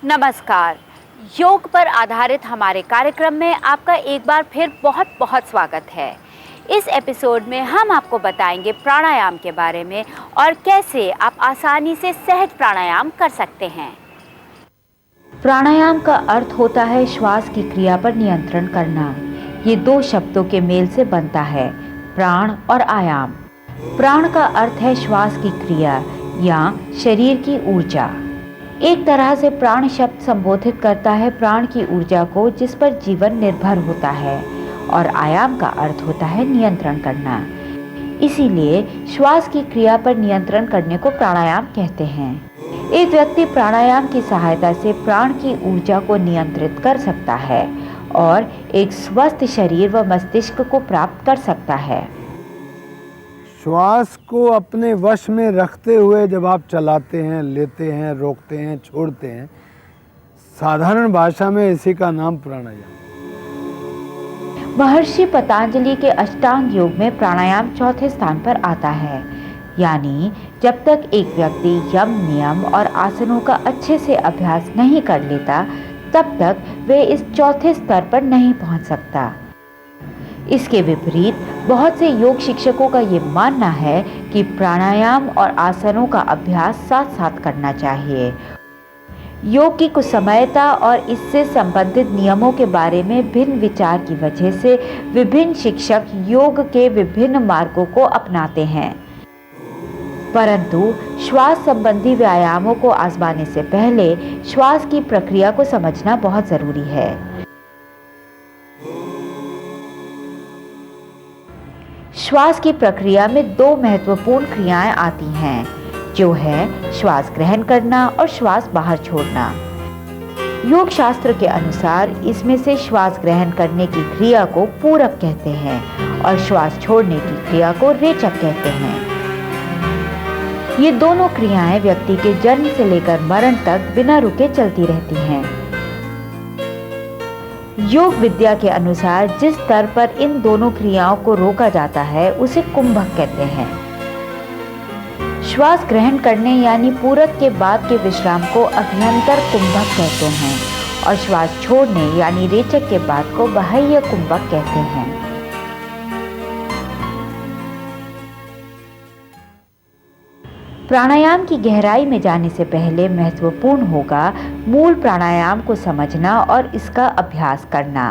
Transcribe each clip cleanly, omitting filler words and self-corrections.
नमस्कार। योग पर आधारित हमारे कार्यक्रम में आपका एक बार फिर बहुत बहुत स्वागत है। इस एपिसोड में हम आपको बताएंगे प्राणायाम के बारे में और कैसे आप आसानी से सहज प्राणायाम कर सकते हैं। प्राणायाम का अर्थ होता है श्वास की क्रिया पर नियंत्रण करना। ये दो शब्दों के मेल से बनता है, प्राण और आयाम। प्राण का अर्थ है श्वास की क्रिया या शरीर की ऊर्जा। एक तरह से प्राण शब्द संबोधित करता है प्राण की ऊर्जा को जिस पर जीवन निर्भर होता है, और आयाम का अर्थ होता है नियंत्रण करना। इसीलिए श्वास की क्रिया पर नियंत्रण करने को प्राणायाम कहते हैं। एक व्यक्ति प्राणायाम की सहायता से प्राण की ऊर्जा को नियंत्रित कर सकता है और एक स्वस्थ शरीर व मस्तिष्क को प्राप्त कर सकता है। श्वास को अपने वश में रखते हुए जब आप चलाते हैं, लेते हैं, रोकते हैं, छोड़ते हैं, साधारण भाषा में इसी का नाम प्राणायाम। महर्षि पतंजलि के अष्टांग योग में प्राणायाम चौथे स्थान पर आता है। यानी जब तक एक व्यक्ति यम, नियम और आसनों का अच्छे से अभ्यास नहीं कर लेता, तब तक वे इस चौथे स्तर पर नहीं पहुंच सकता। इसके विपरीत बहुत से योग शिक्षकों का ये मानना है कि प्राणायाम और आसनों का अभ्यास साथ साथ करना चाहिए। योग की कुसमयता और इससे संबंधित नियमों के बारे में भिन्न विचार की वजह से विभिन्न शिक्षक योग के विभिन्न मार्गों को अपनाते हैं। परंतु श्वास संबंधी व्यायामों को आजमाने से पहले श्वास की प्रक्रिया को समझना बहुत जरूरी है। श्वास की प्रक्रिया में दो महत्वपूर्ण क्रियाएं आती हैं, जो है श्वास ग्रहण करना और श्वास बाहर छोड़ना। योग शास्त्र के अनुसार इसमें से श्वास ग्रहण करने की क्रिया को पूरक कहते हैं और श्वास छोड़ने की क्रिया को रेचक कहते हैं। ये दोनों क्रियाएं व्यक्ति के जन्म से लेकर मरण तक बिना रुके चलती रहती हैं। योग विद्या के अनुसार जिस स्तर पर इन दोनों क्रियाओं को रोका जाता है उसे कुंभक कहते हैं। श्वास ग्रहण करने यानी पूरक के बाद के विश्राम को अभ्यंतर कुंभक कहते हैं और श्वास छोड़ने यानी रेचक के बाद को बाह्य कुंभक कहते हैं। प्राणायाम की गहराई में जाने से पहले महत्वपूर्ण होगा मूल प्राणायाम को समझना और इसका अभ्यास करना,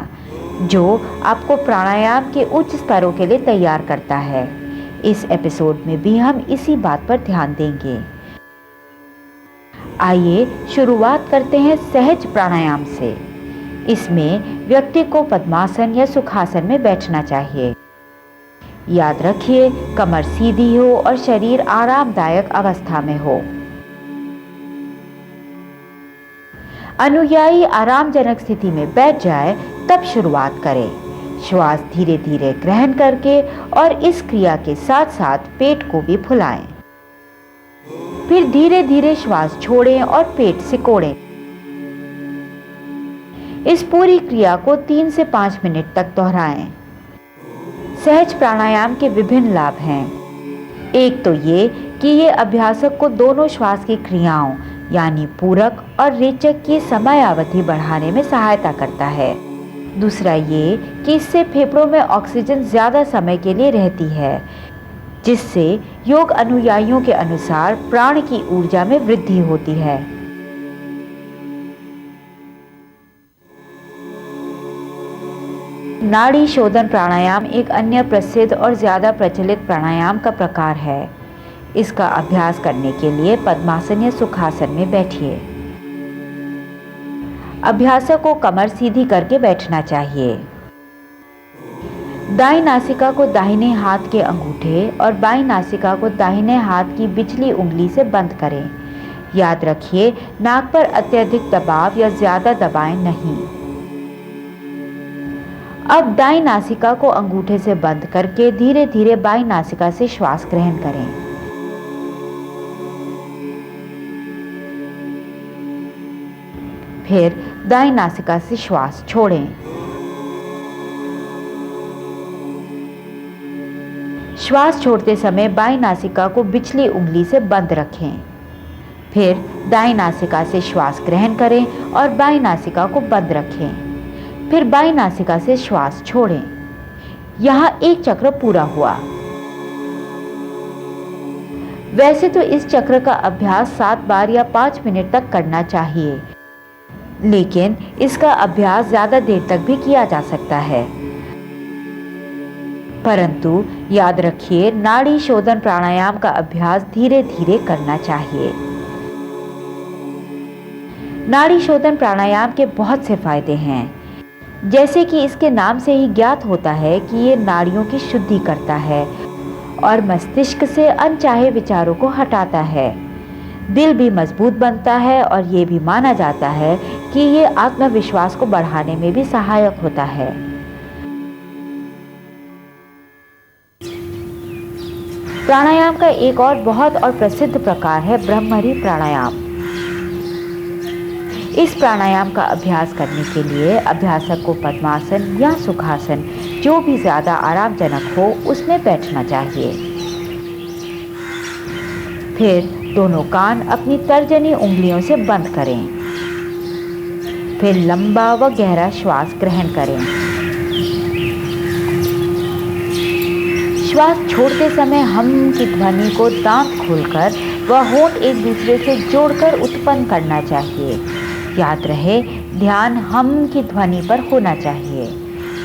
जो आपको प्राणायाम के उच्च स्तरों के लिए तैयार करता है। इस एपिसोड में भी हम इसी बात पर ध्यान देंगे। आइए शुरुआत करते हैं सहज प्राणायाम से। इसमें व्यक्ति को पद्मासन या सुखासन में बैठना चाहिए। याद रखिए, कमर सीधी हो और शरीर आरामदायक अवस्था में हो। अनुयायी आरामजनक स्थिति में बैठ जाए तब शुरुआत करें। श्वास धीरे धीरे ग्रहण करके और इस क्रिया के साथ साथ पेट को भी फुलाएं। फिर धीरे धीरे श्वास छोड़ें और पेट सिकोड़ें। इस पूरी क्रिया को 3 से 5 मिनट तक दोहराएं। सहज प्राणायाम के विभिन्न लाभ हैं। एक तो ये कि ये अभ्यासक को दोनों श्वास की क्रियाओं यानी पूरक और रेचक की समय अवधि बढ़ाने में सहायता करता है। दूसरा ये कि इससे फेफड़ों में ऑक्सीजन ज़्यादा समय के लिए रहती है, जिससे योग अनुयायियों के अनुसार प्राण की ऊर्जा में वृद्धि होती है। नाड़ी शोधन प्राणायाम एक अन्य प्रसिद्ध और ज़्यादा प्रचलित प्राणायाम का प्रकार है। इसका अभ्यास करने के लिए पद्मासन या सुखासन में बैठिए। अभ्यासक को कमर सीधी करके बैठना चाहिए। दाईं नासिका को दाहिने हाथ के अंगूठे और बाईं नासिका को दाहिने हाथ की बिचली उंगली से बंद करें। याद रखिए, नाक पर अत्यधिक दबाव या ज़्यादा दबाएं नहीं। अब दाईं नासिका को अंगूठे से बंद करके धीरे धीरे बाईं नासिका से श्वास ग्रहण करें। फिर दाईं नासिका से श्वास छोड़ें। श्वास छोड़ते समय बाईं नासिका को बिचली उंगली से बंद रखें। फिर दाईं नासिका से श्वास ग्रहण करें और बाईं नासिका को बंद रखें। फिर बाईं नासिका से श्वास छोड़ें। यहाँ एक चक्र पूरा हुआ। वैसे तो इस चक्र का अभ्यास 7 बार या 5 मिनट तक करना चाहिए, लेकिन इसका अभ्यास ज़्यादा देर तक भी किया जा सकता है। परंतु याद रखिए, नाड़ी शोधन प्राणायाम का अभ्यास धीरे धीरे करना चाहिए। नाड़ी शोधन प्राणायाम के बहुत से फायदे हैं, जैसे कि इसके नाम से ही ज्ञात होता है कि ये नाड़ियों की शुद्धि करता है और मस्तिष्क से अनचाहे विचारों को हटाता है। दिल भी मजबूत बनता है और ये भी माना जाता है कि ये आत्मविश्वास को बढ़ाने में भी सहायक होता है। प्राणायाम का एक और बहुत और प्रसिद्ध प्रकार है ब्रह्मरी प्राणायाम। इस प्राणायाम का अभ्यास करने के लिए अभ्यासक को पद्मासन या सुखासन, जो भी ज़्यादा आरामजनक हो, उसमें बैठना चाहिए। फिर दोनों कान अपनी तर्जनी उंगलियों से बंद करें। फिर लंबा व गहरा श्वास ग्रहण करें। श्वास छोड़ते समय हम की ध्वनि को दांत खोलकर व होंठ एक दूसरे से जोड़कर उत्पन्न करना चाहिए। याद रहे, ध्यान हम की ध्वनि पर होना चाहिए।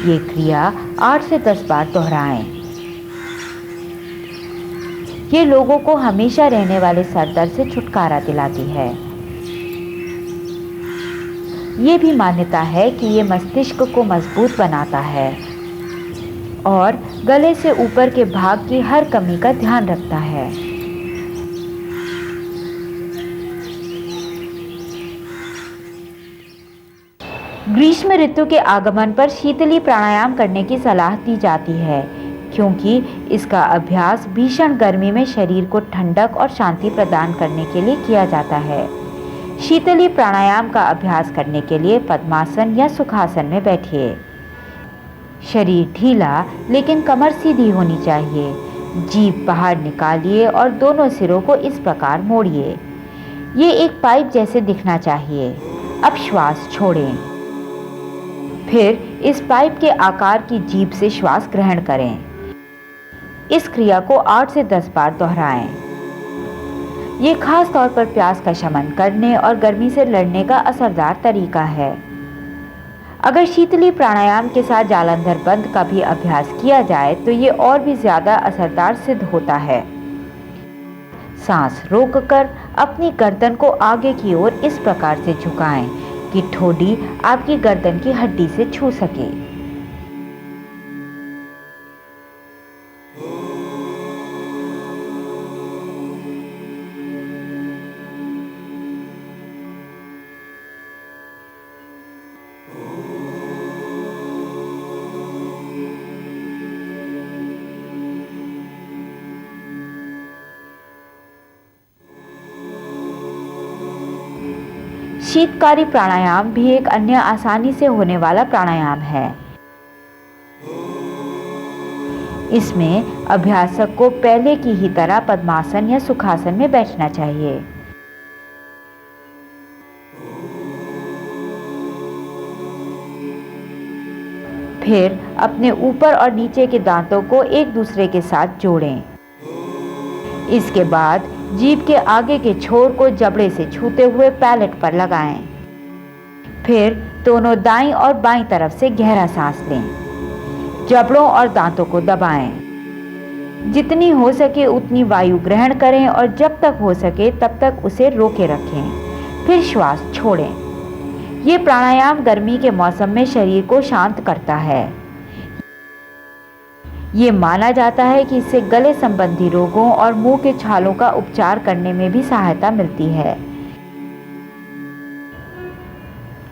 ये क्रिया 8 से 10 बार दोहराएं। ये लोगों को हमेशा रहने वाले सर दर्द से छुटकारा दिलाती है। ये भी मान्यता है कि ये मस्तिष्क को मजबूत बनाता है और गले से ऊपर के भाग की हर कमी का ध्यान रखता है। ग्रीष्म ऋतु के आगमन पर शीतली प्राणायाम करने की सलाह दी जाती है, क्योंकि इसका अभ्यास भीषण गर्मी में शरीर को ठंडक और शांति प्रदान करने के लिए किया जाता है। शीतली प्राणायाम का अभ्यास करने के लिए पद्मासन या सुखासन में बैठिए। शरीर ढीला लेकिन कमर सीधी होनी चाहिए। जीभ बाहर निकालिए और दोनों सिरों को इस प्रकार मोड़िए। ये एक पाइप जैसे दिखना चाहिए। अब श्वास छोड़ें। फिर इस पाइप के आकार की जीभ से श्वास ग्रहण करें। इस क्रिया को 8 से 10 बार दोहराएं। ये खास तौर पर प्यास का शमन करने और गर्मी से लड़ने का असरदार तरीका है। अगर शीतली प्राणायाम के साथ जालंधर बंद का भी अभ्यास किया जाए तो ये और भी ज़्यादा असरदार सिद्ध होता है। सांस रोककर अपनी गर्दन को आगे की ओर इस प्रकार से झुकाएं कि ठोडी आपकी गर्दन की हड्डी से छू सके। शीतकारी प्राणायाम भी एक अन्य आसानी से होने वाला प्राणायाम है। इसमें अभ्यासक को पहले की ही तरह पद्मासन या सुखासन में बैठना चाहिए। फिर अपने ऊपर और नीचे के दांतों को एक दूसरे के साथ जोड़ें। इसके बाद जीभ के आगे के छोर को जबड़े से छूते हुए पैलेट पर लगाएं। फिर दोनों दाईं और बाईं तरफ से गहरा सांस लें। जबड़ों और दांतों को दबाएं। जितनी हो सके उतनी वायु ग्रहण करें और जब तक हो सके तब तक उसे रोके रखें। फिर श्वास छोड़ें। ये प्राणायाम गर्मी के मौसम में शरीर को शांत करता है। ये माना जाता है कि इससे गले संबंधी रोगों और मुंह के छालों का उपचार करने में भी सहायता मिलती है।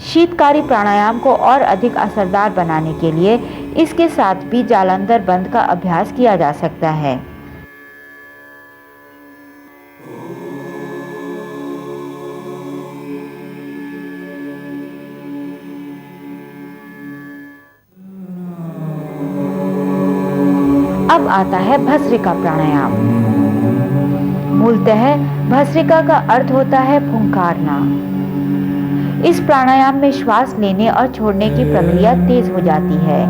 शीतकारी प्राणायाम को और अधिक असरदार बनाने के लिए इसके साथ भी जालंधर बंद का अभ्यास किया जा सकता है। अब आता है भस्त्रिका प्राणायाम। मूलतः भस्त्रिका का अर्थ होता है फुंकारना। इस प्राणायाम में श्वास लेने और छोड़ने की प्रक्रिया तेज हो जाती है।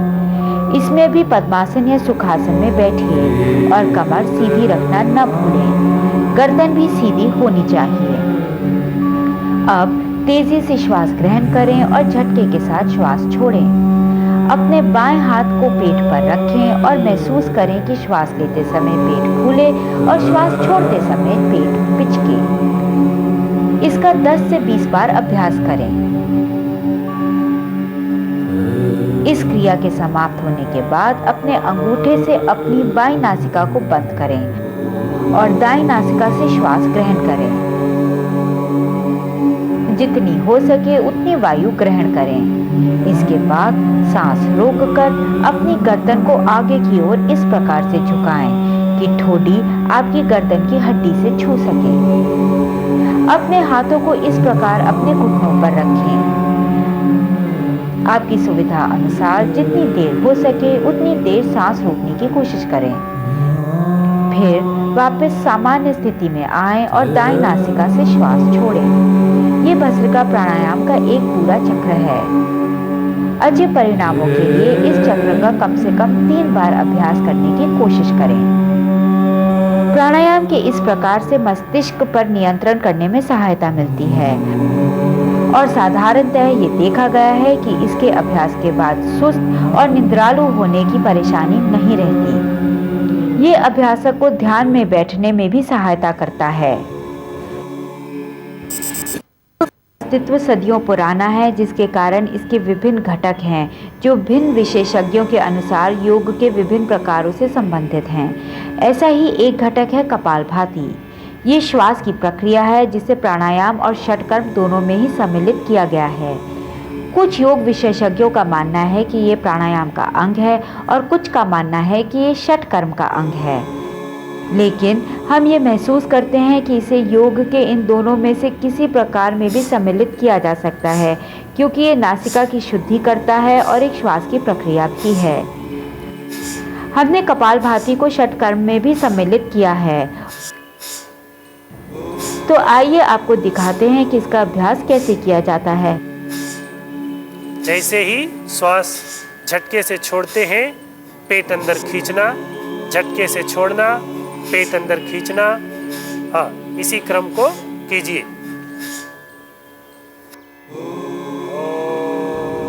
इसमें भी पद्मासन या सुखासन में बैठिए और कमर सीधी रखना न भूलें। गर्दन भी सीधी होनी चाहिए। अब तेजी से श्वास ग्रहण करें और झटके के साथ श्वास छोड़ें। अपने बाएं हाथ को पेट पर रखें और महसूस करें कि श्वास लेते समय पेट फूले और श्वास छोड़ते समय पेट पिचके। इसका 10 से 20 बार अभ्यास करें। इस क्रिया के समाप्त होने के बाद अपने अंगूठे से अपनी बाईं नासिका को बंद करें और दाईं नासिका से श्वास ग्रहण करें। जितनी हो सके उतनी वायु ग्रहण करें। इसके बाद सांस रोककर अपनी गर्दन को आगे की ओर इस प्रकार से झुकाएं कि ठोडी आपकी गर्दन की हड्डी से छू सके। अपने हाथों को इस प्रकार अपने घुटनों पर रखें। आपकी सुविधा अनुसार जितनी देर हो सके उतनी देर सांस रोकने की कोशिश करें। फिर वापस सामान्य स्थिति में आएं और दाईं नासिका से श्वास छोड़ें। ये भस्त्रिका प्राणायाम का एक पूरा चक्र है। अच्छे परिणामों के लिए इस चक्र का कम से कम 3 बार अभ्यास करने की कोशिश करें। प्राणायाम के इस प्रकार से मस्तिष्क पर नियंत्रण करने में सहायता मिलती है और साधारणतः ये देखा गया है कि इसके अभ्यास के बाद सुस्त और निद्रालु होने की परेशानी नहीं रहती। ये अभ्यासक को ध्यान में बैठने में भी सहायता करता है। अस्तित्व सदियों पुराना है, जिसके कारण इसके विभिन्न घटक हैं जो भिन्न विशेषज्ञों के अनुसार योग के विभिन्न प्रकारों से संबंधित हैं। ऐसा ही एक घटक है कपालभाति। ये श्वास की प्रक्रिया है जिसे प्राणायाम और षटकर्म दोनों में ही सम्मिलित किया गया है। कुछ योग विशेषज्ञों का मानना है कि ये प्राणायाम का अंग है और कुछ का मानना है कि ये षटकर्म का अंग है, लेकिन हम ये महसूस करते हैं कि इसे योग के इन दोनों में से किसी प्रकार में भी सम्मिलित किया जा सकता है, क्योंकि ये नासिका की शुद्धि करता है और एक श्वास की प्रक्रिया भी है। हमने कपालभाति को षटकर्म में भी सम्मिलित किया है, तो आइए आपको दिखाते हैं कि इसका अभ्यास कैसे किया जाता है। जैसे ही श्वास झटके से छोड़ते हैं, पेट अंदर खींचना, झटके से छोड़ना, पेट अंदर खींचना। हाँ, इसी क्रम को कीजिए।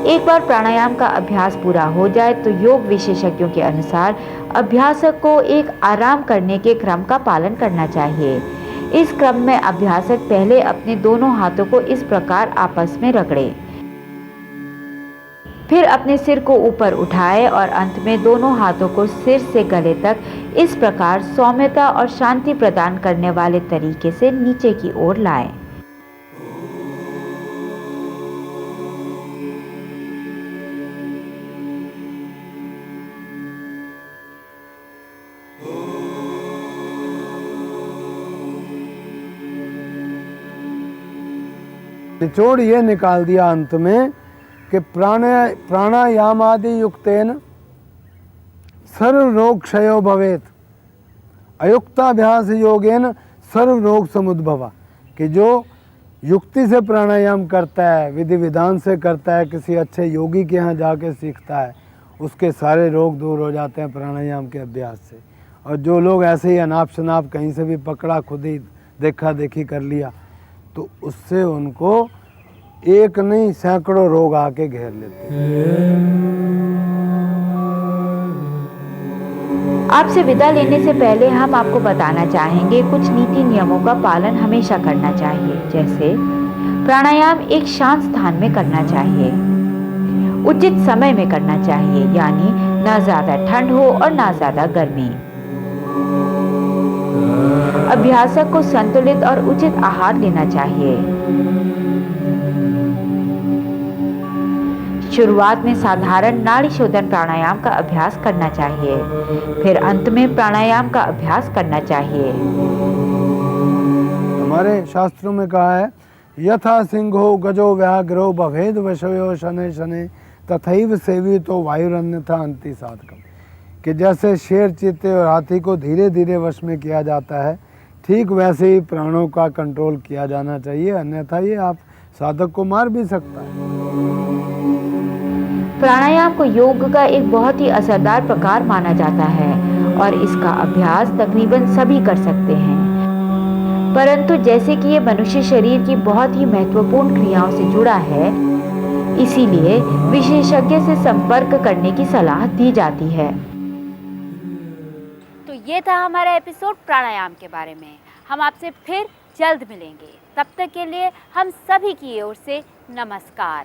एक बार प्राणायाम का अभ्यास पूरा हो जाए तो योग विशेषज्ञों के अनुसार अभ्यासक को एक आराम करने के क्रम का पालन करना चाहिए। इस क्रम में अभ्यासक पहले अपने दोनों हाथों को इस प्रकार आपस में रगड़े, फिर अपने सिर को ऊपर उठाए और अंत में दोनों हाथों को सिर से गले तक इस प्रकार सौम्यता और शांति प्रदान करने वाले तरीके से नीचे की ओर लाएं। निचोड़ ये निकाल दिया अंत में कि प्राणायाम आदि युक्तेन सर्व रोग क्षयो भवेत, अयुक्ताभ्यास योगेन सर्व रोग समुद्भवा। कि जो युक्ति से प्राणायाम करता है, विधि विधान से करता है, किसी अच्छे योगी के यहाँ जाके सीखता है, उसके सारे रोग दूर हो जाते हैं प्राणायाम के अभ्यास से। और जो लोग ऐसे ही अनाप शनाप कहीं से भी पकड़ा, खुद ही देखा देखी कर लिया, तो उससे उनको एक नहीं सैकड़ों रोग आके घेर लेते हैं। आपसे विदा लेने से पहले हम आपको बताना चाहेंगे कुछ नीति नियमों का पालन हमेशा करना चाहिए। जैसे प्राणायाम एक शांत स्थान में करना चाहिए, उचित समय में करना चाहिए, यानी ना ज्यादा ठंड हो और ना ज्यादा गर्मी। अभ्यासक को संतुलित और उचित आहार लेना चाहिए। शुरुआत में साधारण नाड़ी शोधन प्राणायाम का अभ्यास करना चाहिए, फिर अंत में प्राणायाम का अभ्यास करना चाहिए। हमारे शास्त्रों में कहा है, यथा सिंहो गजो व्याघ्रो भवेद वशयो शनै शनै तथैव सेवितो वायुरन्यथा अंति साधकम्। कि जैसे शेर, चीते और हाथी को धीरे धीरे वश में किया जाता है, ठीक वैसे ही प्राणों का कंट्रोल किया जाना चाहिए, अन्यथा ये आप साधक को मार भी सकता है। प्राणायाम को योग का एक बहुत ही असरदार प्रकार माना जाता है और इसका अभ्यास तकरीबन सभी कर सकते हैं, परंतु जैसे कि ये मनुष्य शरीर की बहुत ही महत्वपूर्ण क्रियाओं से जुड़ा है, इसीलिए विशेषज्ञ से संपर्क करने की सलाह दी जाती है। तो ये था हमारा एपिसोड प्राणायाम के बारे में। हम आपसे फिर जल्द मिलेंगे। तब तक के लिए हम सभी की ओर से नमस्कार।